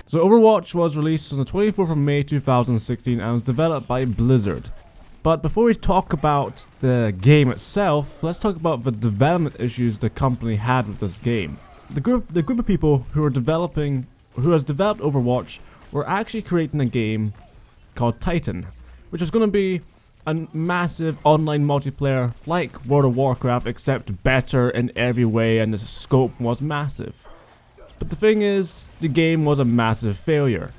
So Overwatch was released on the 24th of May 2016 and was developed by Blizzard. But before we talk about the game itself, let's talk about the development issues the company had with this game. The group of people who has developed Overwatch were actually creating a game called Titan, which is going to be a massive online multiplayer like World of Warcraft, except better in every way, and the scope was massive. But the thing is, the game was a massive failure.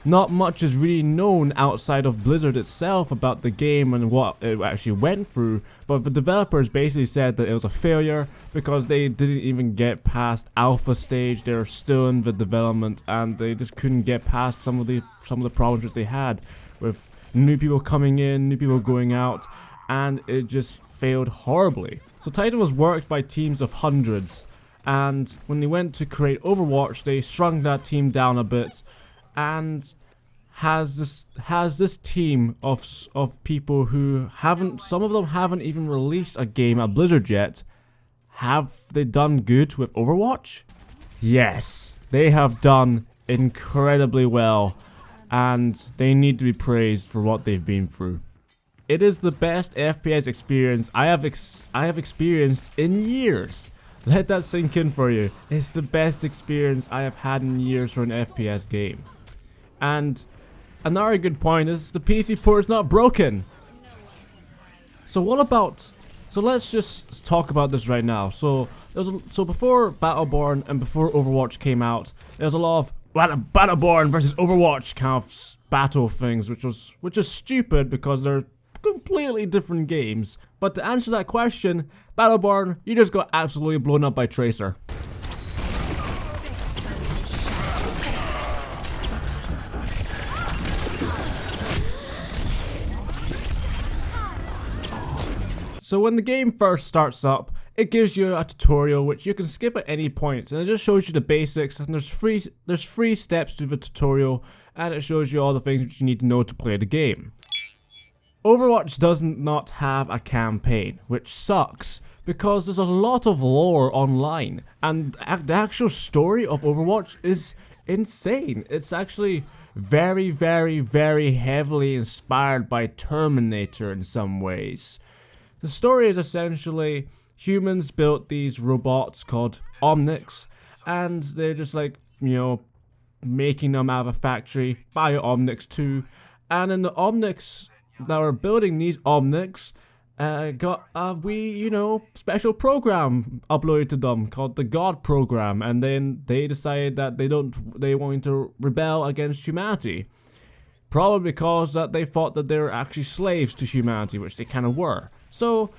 Not much is really known outside of Blizzard itself about the game and what it actually went through, but the developers basically said that it was a failure because they didn't even get past alpha stage. They were still in the development and they just couldn't get past some of the problems that they had with new people coming in, new people going out, and it just failed horribly. So Titan was worked by teams of hundreds, and when they went to create Overwatch, they shrunk that team down a bit, and has this team of people who some of them haven't even released a game at Blizzard yet. Have they done good with Overwatch? Yes, they have done incredibly well, and they need to be praised for what they've been through. It is the best FPS experience I have experienced in years. Let that sink in for you. It's the best experience I have had in years for an FPS game. And another good point is the PC port is not broken. So let's just talk about this right now. So before Battleborn and before Overwatch came out, there was a lot of Battleborn versus Overwatch kind of battle things, which is stupid because they're completely different games. But to answer that question, Battleborn, you just got absolutely blown up by Tracer. So when the game first starts up, it gives you a tutorial which you can skip at any point, and it just shows you the basics, and there's three steps to the tutorial, and it shows you all the things which you need to know to play the game. Overwatch does not have a campaign, which sucks, because there's a lot of lore online, and the actual story of Overwatch is insane. It's actually very, very, very heavily inspired by Terminator in some ways. The story is essentially humans built these robots called Omnics, and they're just like, making them out of a factory, Bio Omnics 2, and in the Omnics that were building these Omnics, got a wee, special program uploaded to them called the God program, and then they decided that they wanted to rebel against humanity. Probably because that they thought that they were actually slaves to humanity, which they kind of were. So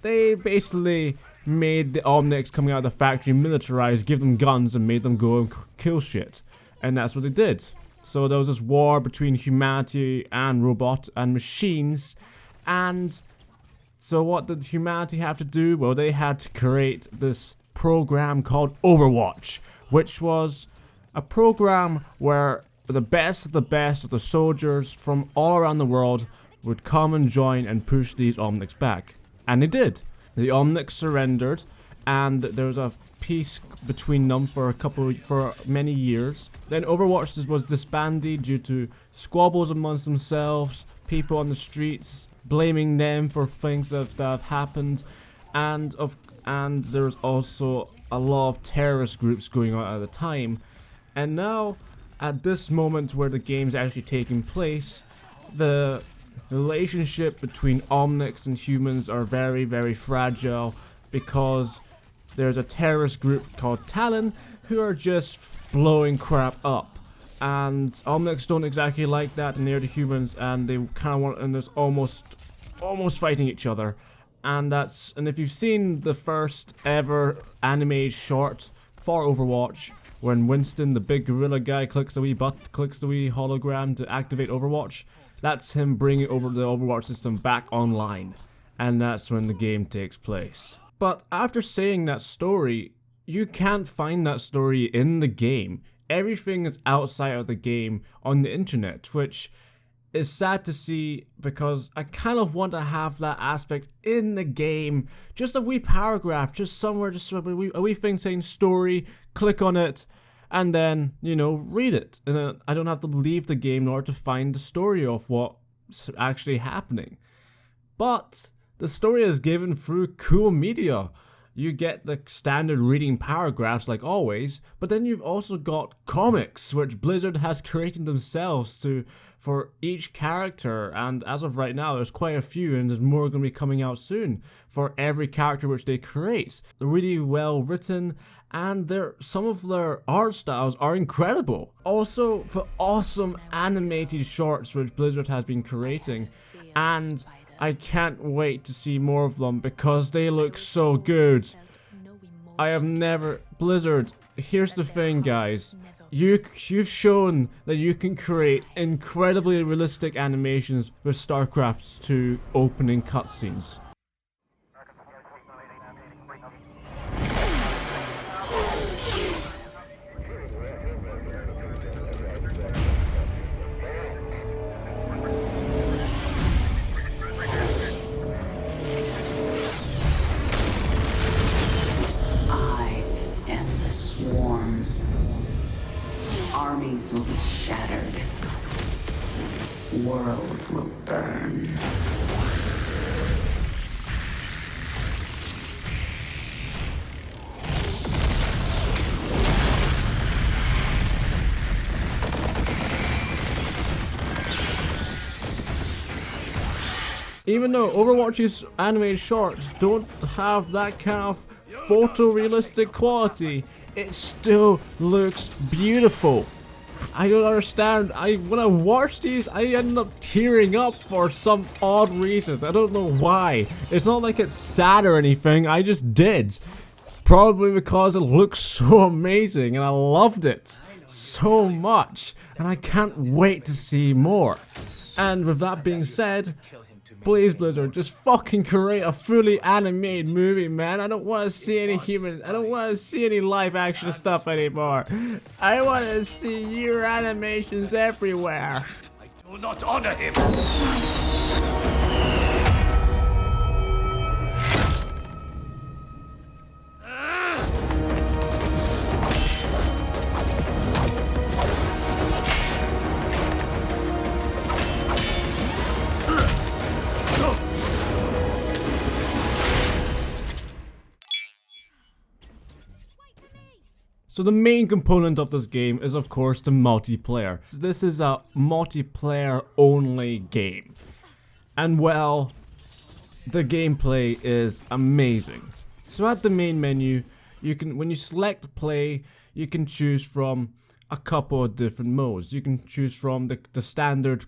they basically made the Omnics coming out of the factory militarized, give them guns, and made them go and kill shit. And that's what they did. So there was this war between humanity and robot and machines. And so what did humanity have to do? Well, they had to create this program called Overwatch, which was a program where the best of the soldiers from all around the world would come and join and push these Omnics back. And they did. The Omnics surrendered, and there was a peace between them for many years. Then Overwatch was disbanded due to squabbles amongst themselves, people on the streets blaming them for things that have happened, and there was also a lot of terrorist groups going on at the time. And now, at this moment where the game's actually taking place, the relationship between Omnics and humans are very, very fragile, because there's a terrorist group called Talon who are just blowing crap up, and Omnics don't exactly like that near the humans, and they kind of want, and there's almost fighting each other. And if you've seen the first ever anime short for Overwatch, when Winston, the big gorilla guy, clicks the wee hologram to activate Overwatch, that's him bringing over the Overwatch system back online, and that's when the game takes place. But after saying that story, you can't find that story in the game. Everything is outside of the game on the internet, which is sad to see, because I kind of want to have that aspect in the game. Just a wee paragraph, just somewhere, just a wee thing saying story, click on it, and then, you know, read it. And I don't have to leave the game in order to find the story of what's actually happening. But the story is given through cool media. You get the standard reading paragraphs like always, but then you've also got comics, which Blizzard has created themselves for each character, and as of right now there's quite a few, and there's more going to be coming out soon for every character which they create. They're really well written, and some of their art styles are incredible. Also, the awesome animated shorts which Blizzard has been creating, and I can't wait to see more of them because they look so good. Blizzard, here's the thing, guys. You've shown that you can create incredibly realistic animations with StarCraft's 2 opening cutscenes. Armies will be shattered. Worlds will burn. Even though Overwatch's animated shorts don't have that kind of photorealistic quality, it still looks beautiful. I don't understand. When I watch these, I end up tearing up for some odd reason. I don't know why. It's not like it's sad or anything. I just did. Probably because it looks so amazing and I loved it so much. And I can't wait to see more. And with that being said, please, Blizzard, just fucking create a fully animated movie, man. I don't want to see any I don't want to see any live action stuff anymore. I want to see your animations everywhere. I do not honor him. So the main component of this game is of course the multiplayer. This is a multiplayer only game. And well, the gameplay is amazing. So at the main menu, when you select play, you can choose from a couple of different modes. You can choose from the standard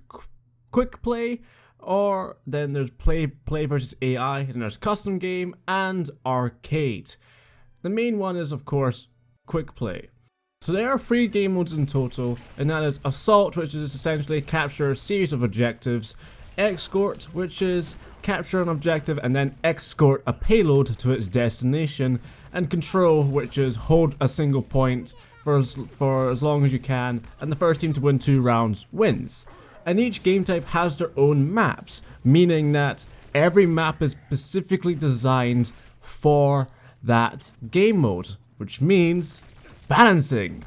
quick play, or then there's play versus AI, and there's custom game and arcade. The main one is of course quick play. So there are 3 game modes in total, and that is Assault, which is essentially capture a series of objectives, Escort, which is capture an objective and then escort a payload to its destination, and Control, which is hold a single point for as long as you can, and the first team to win 2 rounds wins. And each game type has their own maps, meaning that every map is specifically designed for that game mode, which means balancing.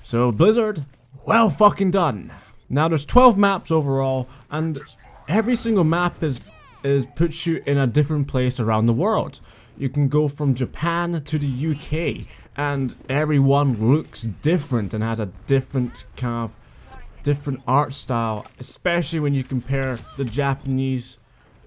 So Blizzard, well fucking done. Now there's 12 maps overall, and every single map puts you in a different place around the world. You can go from Japan to the UK, and every one looks different and has a different art style, especially when you compare the Japanese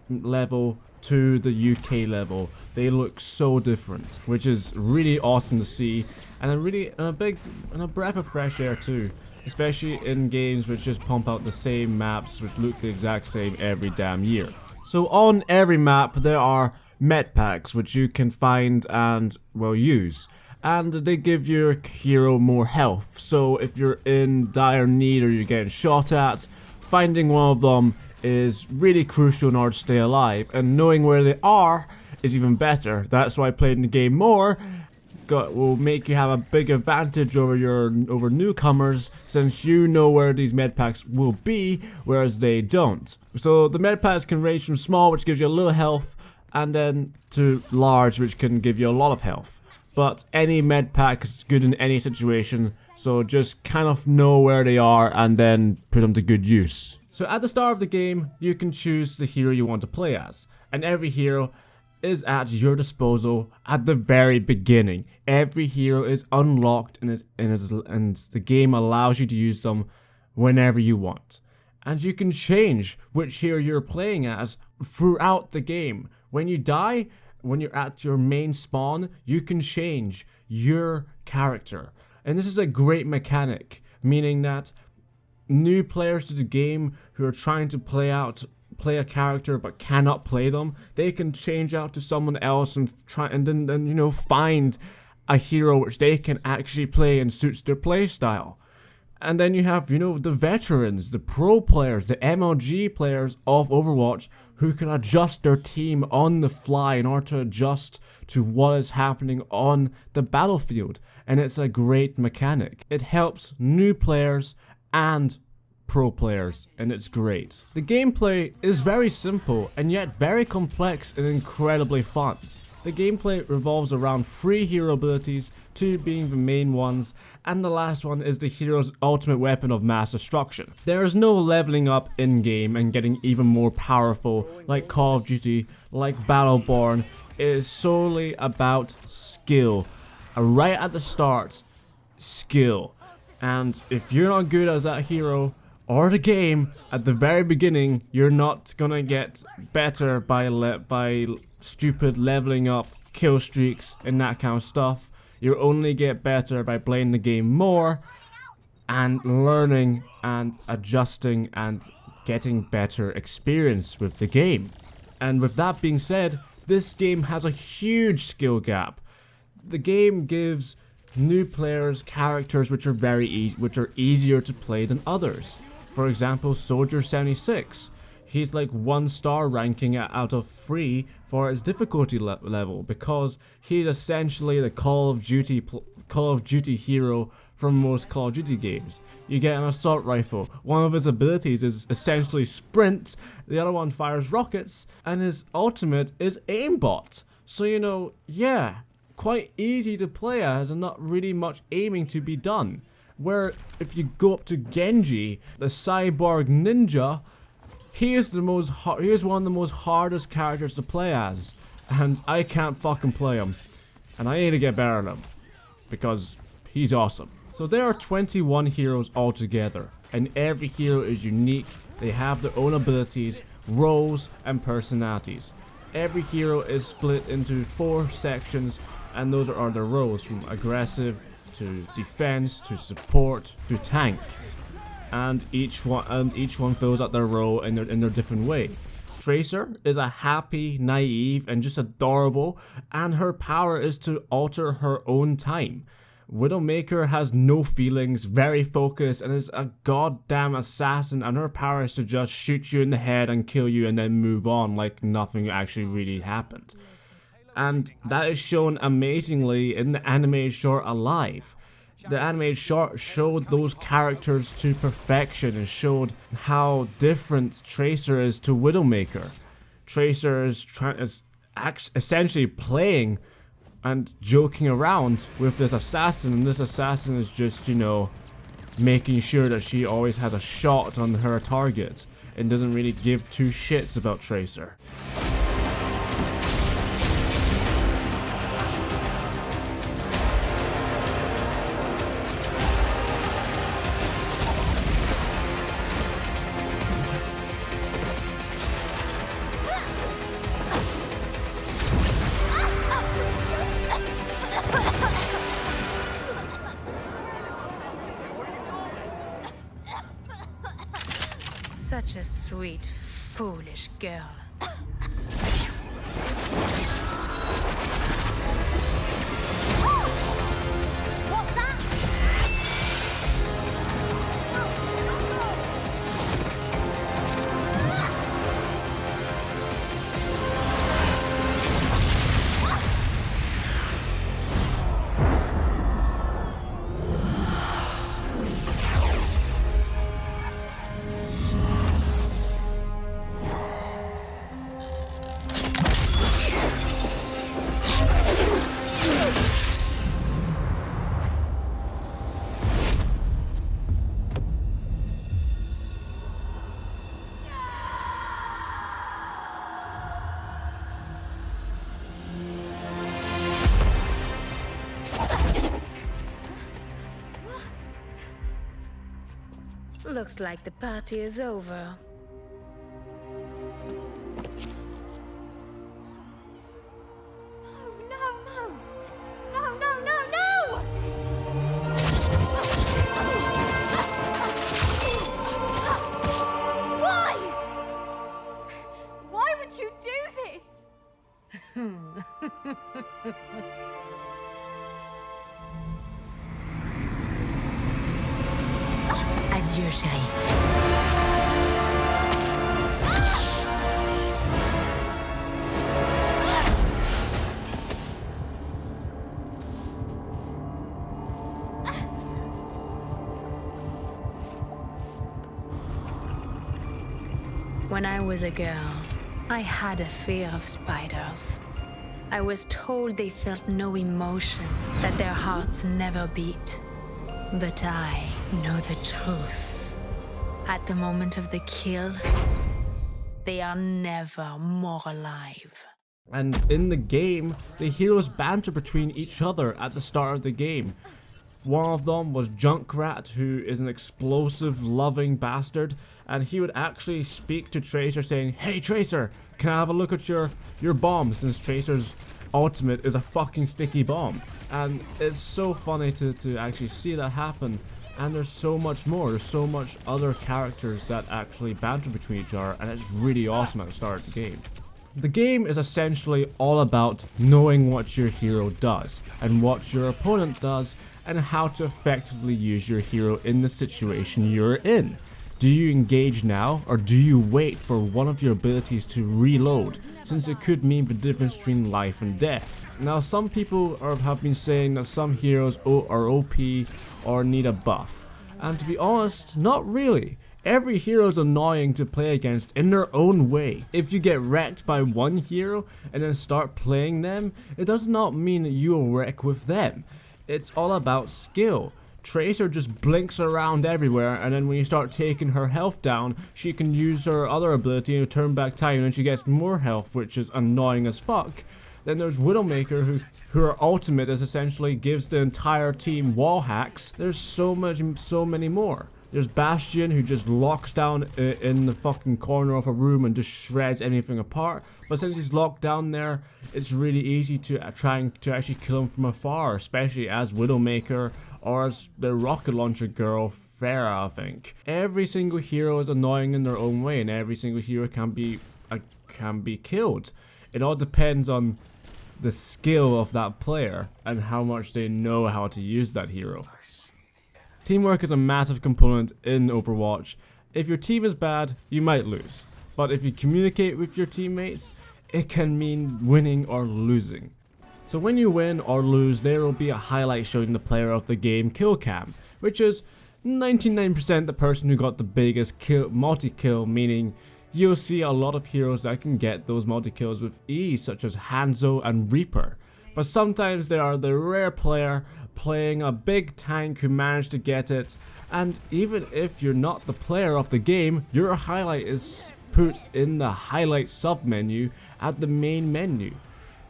level to the UK level. They look so different, which is really awesome to see, and a breath of fresh air too, especially in games which just pump out the same maps which look the exact same every damn year. So on every map there are med packs which you can find and well use, and they give your hero more health. So if you're in dire need or you're getting shot at, finding one of them is really crucial in order to stay alive, and knowing where they are is even better. That's why playing the game more will make you have a big advantage over newcomers, since you know where these med packs will be, whereas they don't. So the med packs can range from small, which gives you a little health, and then to large, which can give you a lot of health. but any med pack is good in any situation, so just kind of know where they are and then put them to good use. So at the start of the game, you can choose the hero you want to play as, and every hero is at your disposal at the very beginning. Every hero is unlocked and the game allows you to use them whenever you want. And you can change which hero you're playing as throughout the game. When you die, when you're at your main spawn, you can change your character. And this is a great mechanic, meaning that new players to the game who are trying to play a character but cannot play them, they can change out to someone else and try and then you know, find a hero which they can actually play and suits their play style. And then you have, you know, the veterans, the pro players, the MLG players of Overwatch who can adjust their team on the fly in order to adjust to what is happening on the battlefield. And it's a great mechanic. It helps new players and pro players, and it's great. The gameplay is very simple and yet very complex and incredibly fun. The gameplay revolves around 3 hero abilities, 2 being the main ones, and the last one is the hero's ultimate weapon of mass destruction. There is no leveling up in-game and getting even more powerful like Call of Duty, like Battleborn. It is solely about skill. Right at the start, skill. And if you're not good as that hero or the game at the very beginning, you're not gonna get better by stupid leveling up, kill streaks and that kind of stuff. You only get better by playing the game more and learning and adjusting and getting better experience with the game. And with that being said, this game has a huge skill gap. The game gives new players characters which are easier to play than others. For example, Soldier 76. He's like 1 star ranking out of 3 for his difficulty level because he's essentially the Call of Duty hero from most Call of Duty games. You get an assault rifle. One of his abilities is essentially sprint, the other one fires rockets, and his ultimate is aimbot. So you know, yeah, quite easy to play as and not really much aiming to be done. Where if you go up to Genji, the cyborg ninja, he is one of the most hardest characters to play as, and I can't fucking play him, and I need to get better at him because he's awesome. So there are 21 heroes altogether, and every hero is unique. They have their own abilities, roles, and personalities. Every hero is split into 4 sections, and those are their roles, from aggressive to defense to support to tank. And each one fills out their role in their different way. Tracer is a happy, naive, and just adorable, and her power is to alter her own time. Widowmaker has no feelings, very focused, and is a goddamn assassin, and her power is to just shoot you in the head and kill you and then move on like nothing actually really happened. And that is shown amazingly in the animated short Alive. The animated short showed those characters to perfection and showed how different Tracer is to Widowmaker. Tracer is essentially playing and joking around with this assassin, and this assassin is just, you know, making sure that she always has a shot on her target and doesn't really give 2 shits about Tracer. Such a sweet, foolish girl. What's that? Looks like the party is over. Adieu, chérie. When I was a girl, I had a fear of spiders. I was told they felt no emotion, that their hearts never beat. But I know the truth. At the moment of the kill, they are never more alive. And in the game, the heroes banter between each other at the start of the game. One of them was Junkrat, who is an explosive, loving bastard, and he would actually speak to Tracer saying, "Hey Tracer, can I have a look at your bomb?" Since Tracer's ultimate is a fucking sticky bomb. And it's so funny to actually see that happen. And there's so much more. There's so much other characters that actually banter between each other, and it's really awesome at the start of the game. The game is essentially all about knowing what your hero does, and what your opponent does, and how to effectively use your hero in the situation you're in. Do you engage now, or do you wait for one of your abilities to reload, since it could mean the difference between life and death? Now, some people have been saying that some heroes are OP or need a buff, and to be honest, not really. Every hero is annoying to play against in their own way. If you get wrecked by one hero and then start playing them, it does not mean that you will wreck with them. It's all about skill. Tracer just blinks around everywhere, and then when you start taking her health down, she can use her other ability to turn back time, and she gets more health, which is annoying as fuck. Then there's Widowmaker, who her ultimate is essentially gives the entire team wall hacks. There's so many more. There's Bastion, who just locks down in the fucking corner of a room and just shreds anything apart. But since he's locked down there, it's really easy to try to actually kill him from afar, especially as Widowmaker or as the rocket launcher girl, Farah, I think. Every single hero is annoying in their own way, and every single hero can be killed. It all depends on the skill of that player and how much they know how to use that hero. Teamwork is a massive component in Overwatch. If your team is bad, you might lose. But if you communicate with your teammates, it can mean winning or losing. So when you win or lose, there will be a highlight showing the player of the game kill cam, which is 99% the person who got the biggest multi-kill, meaning you'll see a lot of heroes that can get those multi-kills with ease, such as Hanzo and Reaper. But sometimes there are the rare player playing a big tank who managed to get it, and even if you're not the player of the game, your highlight is put in the highlight sub menu at the main menu.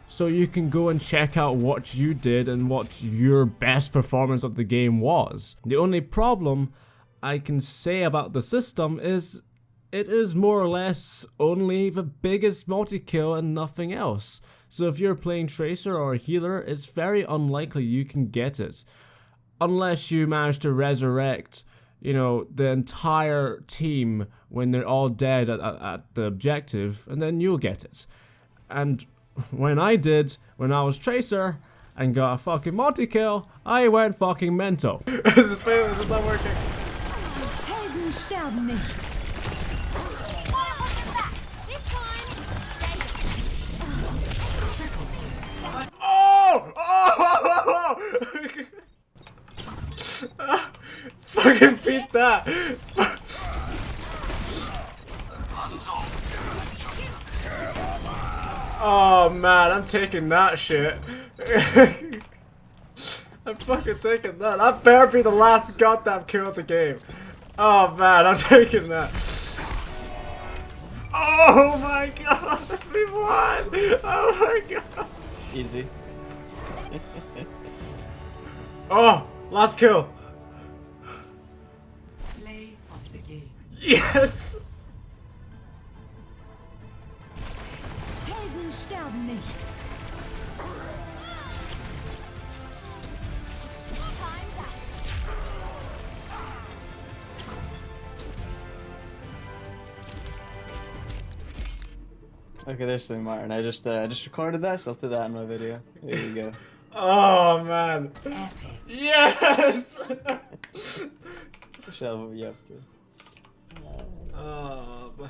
So you can go and check out what you did and what your best performance of the game was. The only problem I can say about the system is it is more or less only the biggest multi-kill and nothing else. So if you're playing Tracer or a healer, it's very unlikely you can get it. Unless you manage to resurrect, the entire team when they're all dead at the objective, and then you'll get it. And when I was Tracer and got a fucking multi-kill, I went fucking mental. This is not working. Helden sterben nicht. Fucking beat that. Oh man, I'm taking that shit. I'm fucking taking that. That better be the last goddamn kill of the game. Oh man, I'm taking that. Oh my god, we won! Oh my god. Easy. Oh, last kill. Play of the Yes! Helden sterben nicht. Okay, there's something, Martin. I just recorded that, so I'll put that in my video. There you go. Oh man! Yes! Shell, what were you up to? Oh man.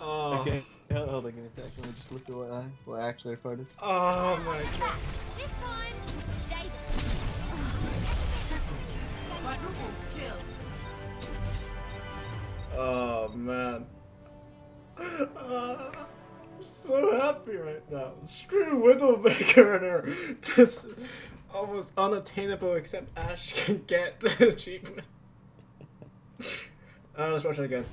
Oh. Okay, hold on, give me a sec. Let me just look at what I actually recorded. Oh my god. This time, stay Oh man. I'm so happy right now. Screw Widowmaker and her just almost unattainable except Ash can get the achievement. Let's watch it again.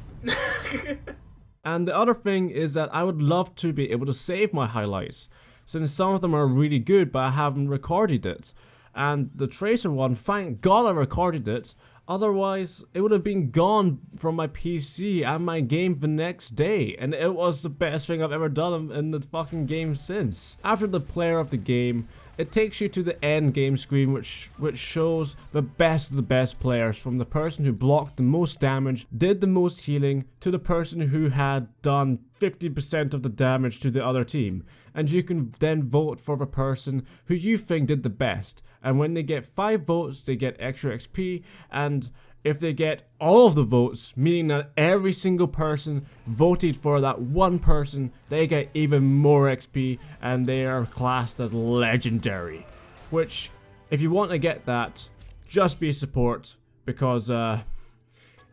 And the other thing is that I would love to be able to save my highlights, since some of them are really good but I haven't recorded it. And the Tracer one, thank God I recorded it, otherwise it would have been gone from my PC and my game the next day, and it was the best thing I've ever done in the fucking game since. After the player of the game, it takes you to the end game screen which shows the best of the best players, from the person who blocked the most damage, did the most healing, to the person who had done 50% of the damage to the other team. And you can then vote for the person who you think did the best. And when they get 5 votes, they get extra XP, and if they get all of the votes, meaning that every single person voted for that one person, they get even more XP, and they are classed as legendary. Which, if you want to get that, just be support, because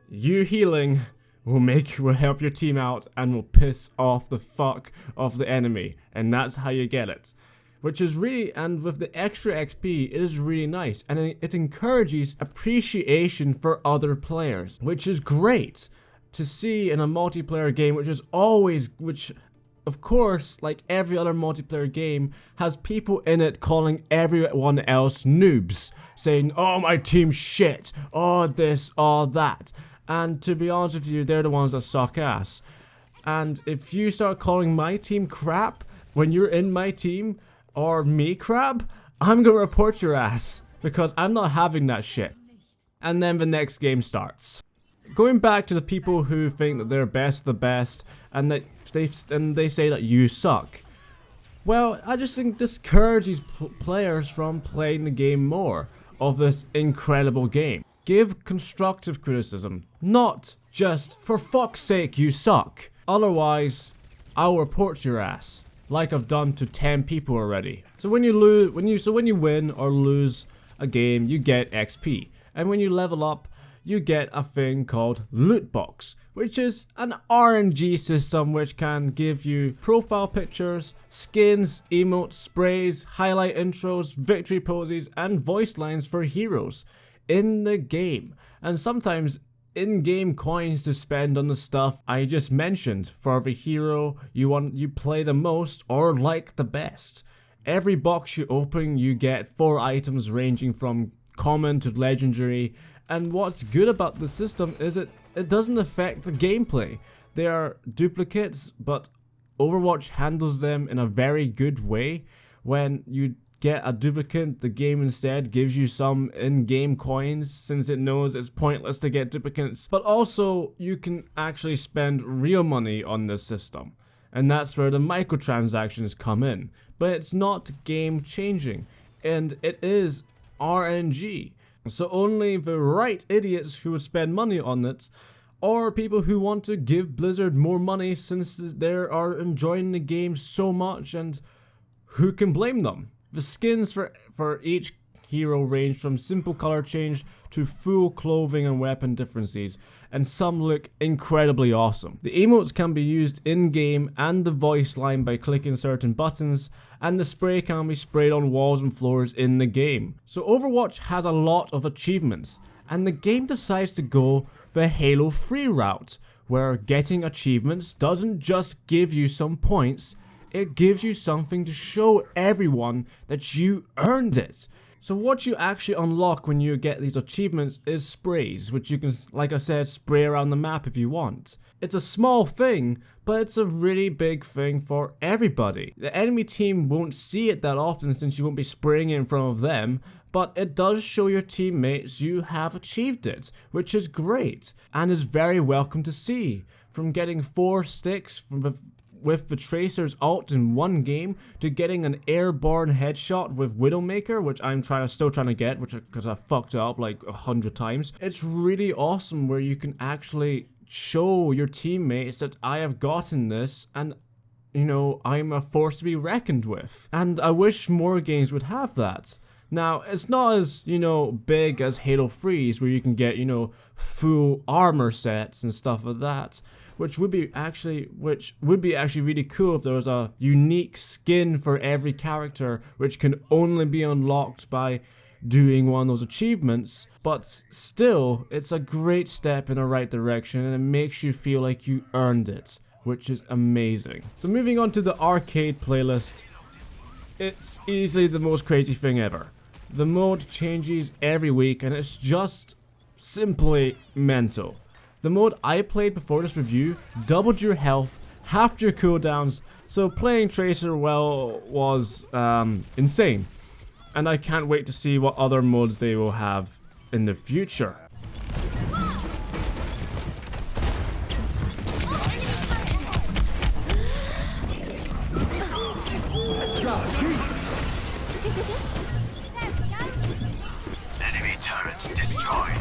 you healing will help your team out and will piss off the fuck of the enemy, and that's how you get it. Which is really, and with the extra XP, it is really nice, and it encourages appreciation for other players, which is great to see in a multiplayer game, which of course, like every other multiplayer game, has people in it calling everyone else noobs, saying, oh, my team's shit, oh this, oh that, and to be honest with you, they're the ones that suck ass. And if you start calling my team crap when you're in my team, or me crap, I'm gonna report your ass, because I'm not having that shit. And then the next game starts. Going back to the people who think that they're best of the best, and that they say that you suck. Well, I just think this discourages players from playing the game more of this incredible game. Give constructive criticism, not just, for fuck's sake, you suck. Otherwise, I'll report your ass, like I've done to 10 people already. So when you win or lose a game, you get XP, and when you level up, you get a thing called loot box, which is an RNG system which can give you profile pictures, skins, emotes, sprays, highlight intros, victory poses, and voice lines for heroes in the game, and sometimes in-game coins to spend on the stuff I just mentioned for the hero you play the most or like the best. Every box you open, you get 4 items ranging from common to legendary, and what's good about the system is it doesn't affect the gameplay. They are duplicates, but Overwatch handles them in a very good way. When you get a duplicate, the game instead gives you some in-game coins, since it knows it's pointless to get duplicates. But also, you can actually spend real money on this system, and that's where the microtransactions come in. But it's not game-changing, and it is RNG. So only the right idiots who would spend money on it, or people who want to give Blizzard more money since they are enjoying the game so much, and who can blame them? The skins for each hero range from simple color change to full clothing and weapon differences, and some look incredibly awesome. The emotes can be used in-game and the voice line by clicking certain buttons, and the spray can be sprayed on walls and floors in the game. So Overwatch has a lot of achievements, and the game decides to go the Halo 3 route, where getting achievements doesn't just give you some points, it gives you something to show everyone that you earned it. So what you actually unlock when you get these achievements is sprays, which you can, like I said, spray around the map if you want. It's a small thing, but it's a really big thing for everybody. The enemy team won't see it that often since you won't be spraying it in front of them, but it does show your teammates you have achieved it, which is great, and is very welcome to see. From getting 4 sticks with the Tracer's ult in one game to getting an airborne headshot with Widowmaker, which I'm still trying to get, because I fucked up like 100 times. It's really awesome where you can actually show your teammates that I have gotten this, and you know, I'm a force to be reckoned with. And I wish more games would have that. Now, it's not as, you know, big as Halo 3's where you can get, you know, full armor sets and stuff like that. Which would be actually really cool if there was a unique skin for every character, which can only be unlocked by doing one of those achievements. But still, it's a great step in the right direction, and it makes you feel like you earned it, which is amazing. So moving on to the arcade playlist, it's easily the most crazy thing ever. The mode changes every week, and it's just simply mental. The mode I played before this review doubled your health, halved your cooldowns, so playing Tracer was insane. And I can't wait to see what other modes they will have in the future. Enemy turrets destroyed.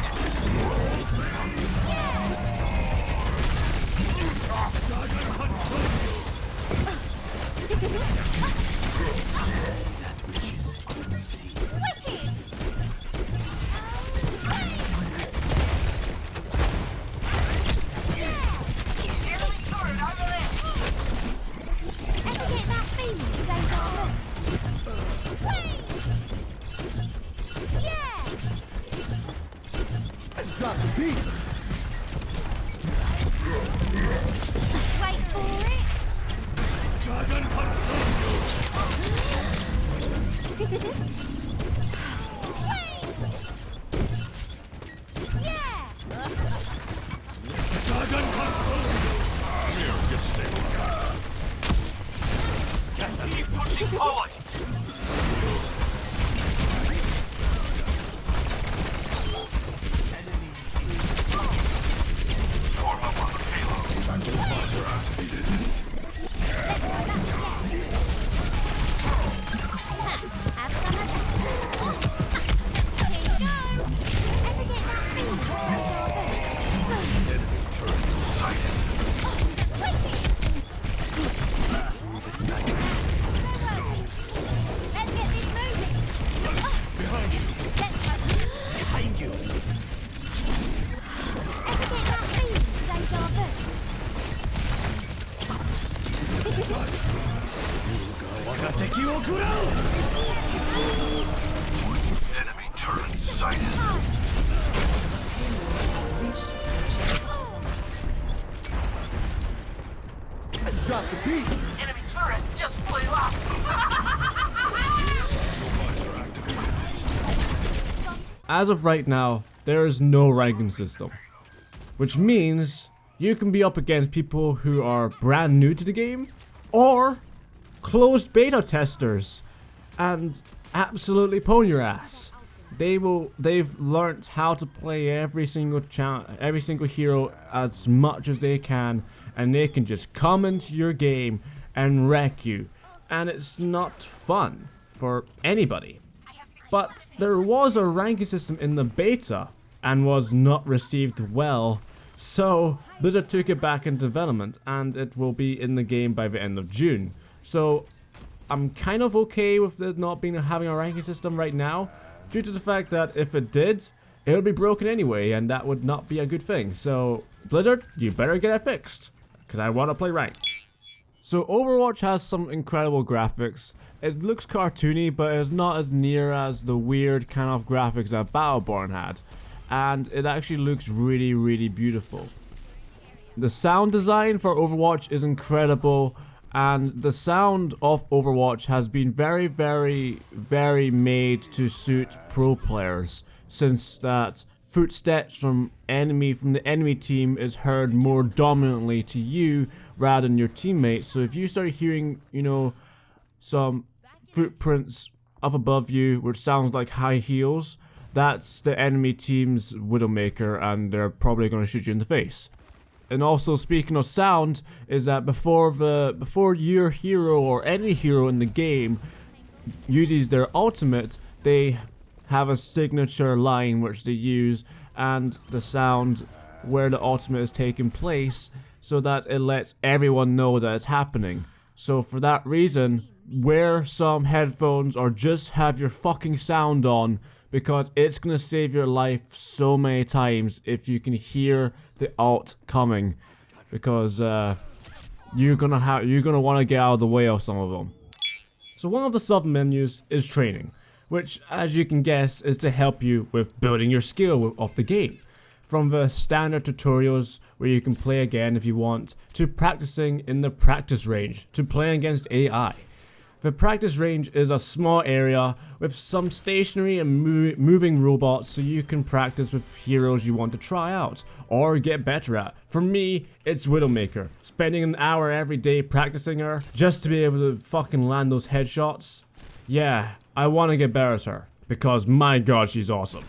Drop the beat. Wait for it. Dragon consumed you. Yeah. Dragon consumed you. Here, get stable. Scatter. Keep pushing forward. Enemy turret sighted. Let's drop the beat. Enemy turret just blew up. As of right now, there is no ranking system, which means you can be up against people who are brand new to the game or closed beta testers and absolutely pwn your ass. They've learnt how to play every single hero as much as they can, and they can just come into your game and wreck you, and it's not fun for anybody. But there was a ranking system in the beta and was not received well, so Blizzard took it back in development, and it will be in the game by the end of June. So I'm kind of okay with it not having a ranking system right now, due to the fact that if it did, it would be broken anyway, and that would not be a good thing. So Blizzard, you better get it fixed, because I want to play ranked. So Overwatch has some incredible graphics. It looks cartoony, but it's not as near as the weird kind of graphics that Battleborn had. And it actually looks really, really beautiful. The sound design for Overwatch is incredible, And the sound of Overwatch has been very made to suit pro players, since that footsteps from the enemy team is heard more dominantly to you rather than your teammates. So if you start hearing, you know, some footprints up above you which sounds like high heels, that's the enemy team's Widowmaker, and they're probably going to shoot you in the face. And also, speaking of sound, is that before your hero or any hero in the game uses their ultimate, they have a signature line which they use, and the sound where the ultimate is taking place, so that it lets everyone know that it's happening. So for that reason, wear some headphones or just have your fucking sound on, because it's gonna save your life so many times if you can hear the ult coming, because you're gonna want to get out of the way of some of them. So one of the sub menus is training, which, as you can guess, is to help you with building your skill of the game. From the standard tutorials where you can play again if you want, to practicing in the practice range, to playing against AI. The practice range is a small area with some stationary and moving robots, so you can practice with heroes you want to try out or get better at. For me, it's Widowmaker. Spending an hour every day practicing her just to be able to fucking land those headshots. Yeah, I want to get better at her, because my god, she's awesome.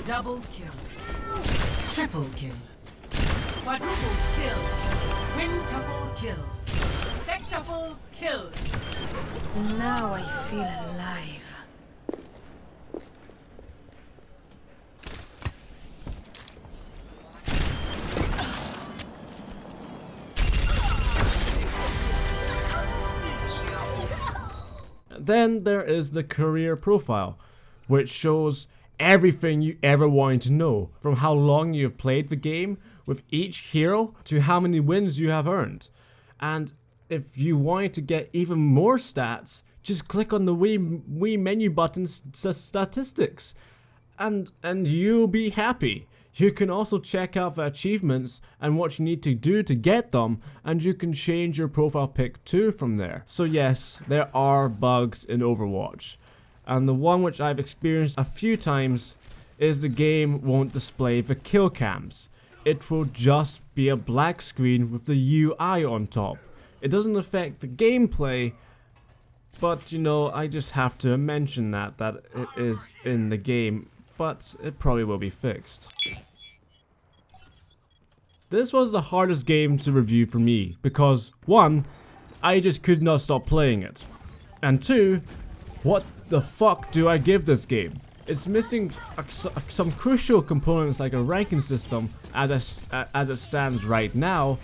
Double kill. Triple kill. Quadruple kill. Quintuple kill. Sextuple kill. Now I feel alive. Then there is the career profile, which shows everything you ever wanted to know, from how long you have played the game with each hero to how many wins you have earned. And if you wanted to get even more stats, just click on the Wii menu button statistics, and you'll be happy. You can also check out the achievements and what you need to do to get them, and you can change your profile pic too from there. So yes, there are bugs in Overwatch. And the one which I've experienced a few times is the game won't display the kill cams. It will just be a black screen with the UI on top. It doesn't affect the gameplay, but you know, I just have to mention that it is in the game, but it probably will be fixed. This was the hardest game to review for me, because 1, I just could not stop playing it, and 2, what the fuck do I give this game? It's missing some crucial components like a ranking system as it stands right now,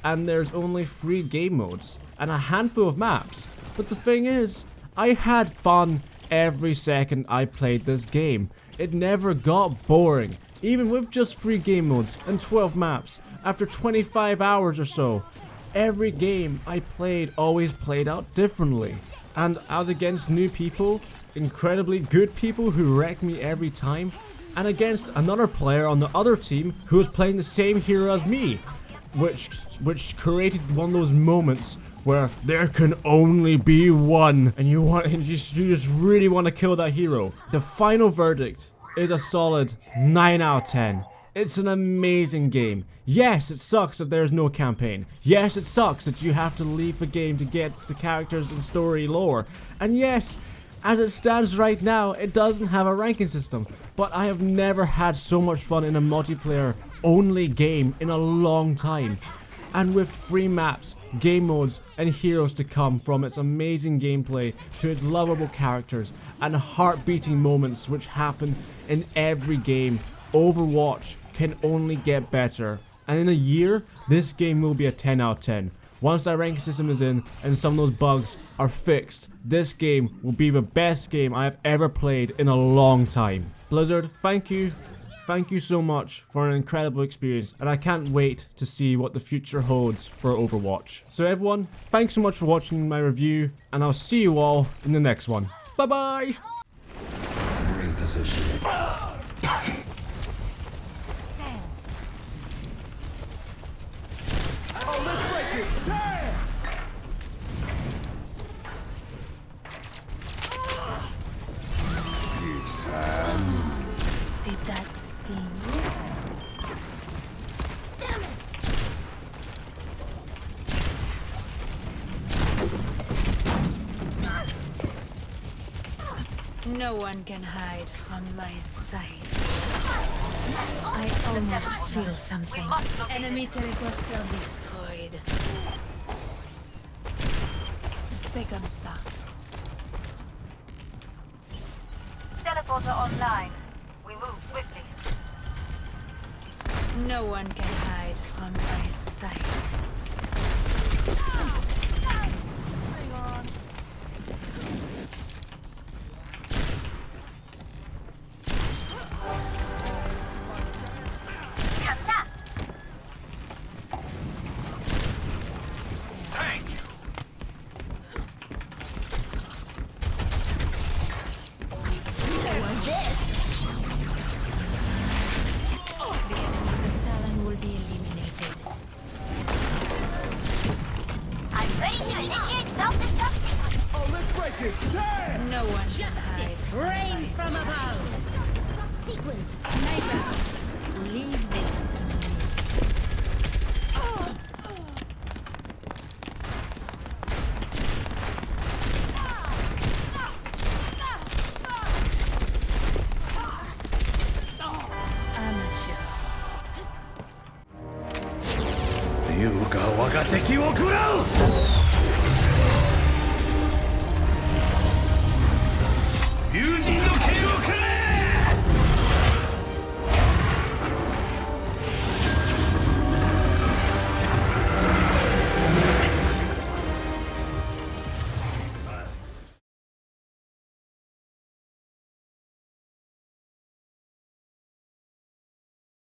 and there's only 3 game modes and a handful of maps. But the thing is, I had fun every second I played this game. It never got boring, even with just 3 game modes and 12 maps. After 25 hours or so, every game I played always played out differently. And I was against new people, incredibly good people who wrecked me every time, and against another player on the other team who was playing the same hero as me, which created one of those moments where there can only be one, and you just really want to kill that hero. The final verdict is a solid 9 out of 10. It's an amazing game. Yes, it sucks that there's no campaign. Yes, it sucks that you have to leave the game to get the characters and story lore. And yes, as it stands right now, it doesn't have a ranking system. But I have never had so much fun in a multiplayer only game in a long time. And with 3 maps, game modes, and heroes to come, from its amazing gameplay to its lovable characters and heart-beating moments which happen in every game, Overwatch can only get better. And in a year, this game will be a 10 out of 10. Once that ranking system is in and some of those bugs are fixed, this game will be the best game I have ever played in a long time. Blizzard, thank you thank you so much for an incredible experience, and I can't wait to see what the future holds for Overwatch. So everyone, thanks so much for watching my review, and I'll see you all in the next one. Bye bye! Reposition. Oh, let's break it! Damn! It's Did that sting? No one can hide from my sight. I almost feel something. Enemy teleporter destroyed. C'est comme ça. Teleporter online. We move swiftly. No one can hide from my sight. Thank you. The enemies of Talon will be eliminated. I'm ready to initiate self-destruct. Oh, let's break it! Damn! No one can hide from my From sight. above. Sequence. Sniper, leave this to me. Amateur. 優雅我が敵を食らう友人